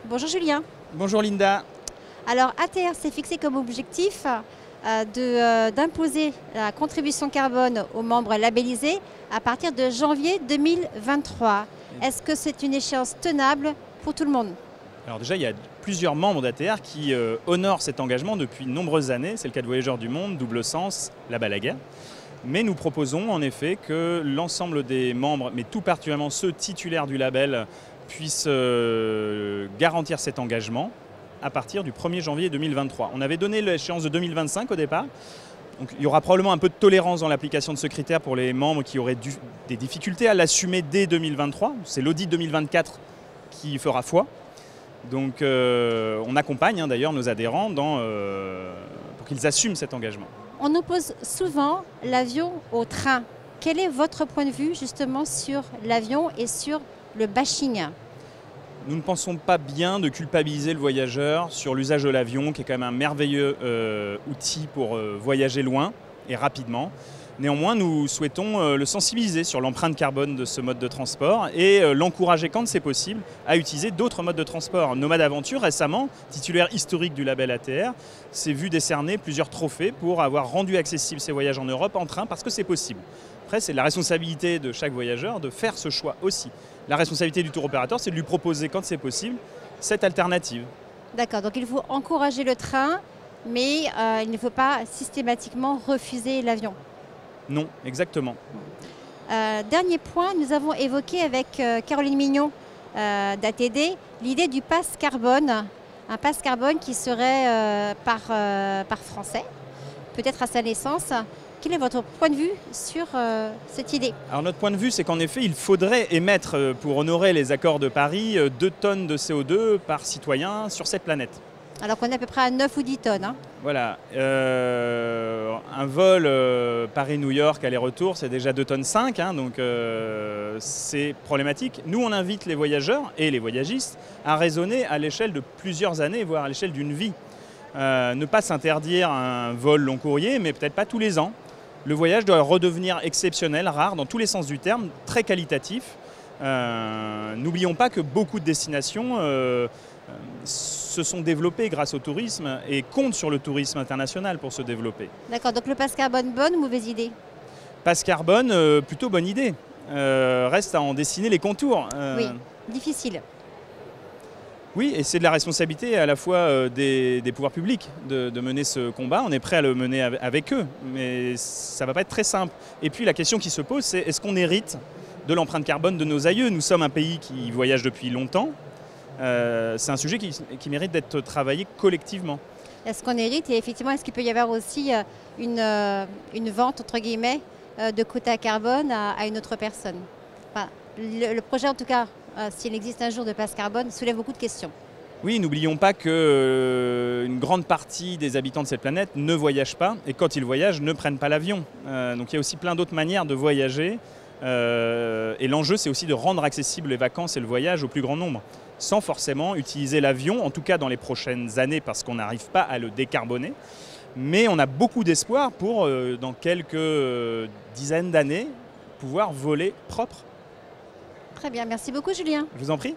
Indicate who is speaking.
Speaker 1: Bonjour Julien.
Speaker 2: Bonjour Linda.
Speaker 1: Alors ATR s'est fixé comme objectif d'imposer la contribution carbone aux membres labellisés à partir de janvier 2023. Est-ce que c'est une échéance tenable pour tout le monde?
Speaker 2: Alors déjà, il y a plusieurs membres d'ATR qui honorent cet engagement depuis de nombreuses années. C'est le cas de Voyageurs du Monde, Double Sens, La Balaguer. Mais nous proposons en effet que l'ensemble des membres, mais tout particulièrement ceux titulaires du label, puissent garantir cet engagement à partir du 1er janvier 2023. On avait donné l'échéance de 2025 au départ. Donc, il y aura probablement un peu de tolérance dans l'application de ce critère pour les membres qui auraient des difficultés à l'assumer dès 2023. C'est l'audit 2024 qui fera foi. Donc on accompagne d'ailleurs nos adhérents pour qu'ils assument cet engagement.
Speaker 1: On oppose souvent l'avion au train. Quel est votre point de vue justement sur l'avion et sur le bashing?
Speaker 2: Nous ne pensons pas bien de culpabiliser le voyageur sur l'usage de l'avion, qui est quand même un merveilleux outil pour voyager loin et rapidement. Néanmoins, nous souhaitons le sensibiliser sur l'empreinte carbone de ce mode de transport et l'encourager, quand c'est possible, à utiliser d'autres modes de transport. Nomade Aventure, récemment, titulaire historique du label ATR, s'est vu décerner plusieurs trophées pour avoir rendu accessibles ses voyages en Europe en train, parce que c'est possible. Après, c'est la responsabilité de chaque voyageur de faire ce choix aussi. La responsabilité du tour opérateur, c'est de lui proposer, quand c'est possible, cette alternative.
Speaker 1: D'accord, donc il faut encourager le train, mais il ne faut pas systématiquement refuser l'avion.
Speaker 2: Non, exactement.
Speaker 1: Dernier point, nous avons évoqué avec Caroline Mignon d'ATD l'idée du pass carbone. Un pass carbone qui serait par français, peut-être à sa naissance. Quel est votre point de vue sur cette idée?
Speaker 2: Alors notre point de vue, c'est qu'en effet, il faudrait émettre, pour honorer les accords de Paris, 2 tonnes de CO2 par citoyen sur cette planète.
Speaker 1: Alors qu'on est à peu près à 9 ou 10 tonnes. Hein.
Speaker 2: Voilà. Un vol Paris-New York aller-retour, c'est déjà 2,5 tonnes, hein, donc c'est problématique. Nous, on invite les voyageurs et les voyagistes à raisonner à l'échelle de plusieurs années, voire à l'échelle d'une vie. Ne pas s'interdire un vol long courrier, mais peut-être pas tous les ans. Le voyage doit redevenir exceptionnel, rare, dans tous les sens du terme, très qualitatif. N'oublions pas que beaucoup de destinations se sont développées grâce au tourisme et comptent sur le tourisme international pour se développer.
Speaker 1: D'accord, donc le pass carbone, bonne ou mauvaise idée?
Speaker 2: Pass carbone, plutôt bonne idée. Reste à en dessiner les contours.
Speaker 1: Oui, difficile.
Speaker 2: Oui, et c'est de la responsabilité à la fois des pouvoirs publics de mener ce combat. On est prêt à le mener avec eux, mais ça ne va pas être très simple. Et puis la question qui se pose, c'est est-ce qu'on hérite de l'empreinte carbone de nos aïeux? Nous sommes un pays qui voyage depuis longtemps. C'est un sujet qui mérite d'être travaillé collectivement.
Speaker 1: Est-ce qu'on hérite et effectivement, est-ce qu'il peut y avoir aussi une vente, entre guillemets, de quota carbone à une autre personne? Enfin, le projet, en tout cas, s'il existe un jour de passe carbone, soulève beaucoup de questions.
Speaker 2: Oui, n'oublions pas qu'une grande partie des habitants de cette planète ne voyagent pas et quand ils voyagent, ne prennent pas l'avion. Donc il y a aussi plein d'autres manières de voyager et l'enjeu, c'est aussi de rendre accessibles les vacances et le voyage au plus grand nombre, sans forcément utiliser l'avion, en tout cas dans les prochaines années, parce qu'on n'arrive pas à le décarboner. Mais on a beaucoup d'espoir pour, dans quelques dizaines d'années, pouvoir voler propre.
Speaker 1: Très bien, merci beaucoup Julien.
Speaker 2: Je vous en prie.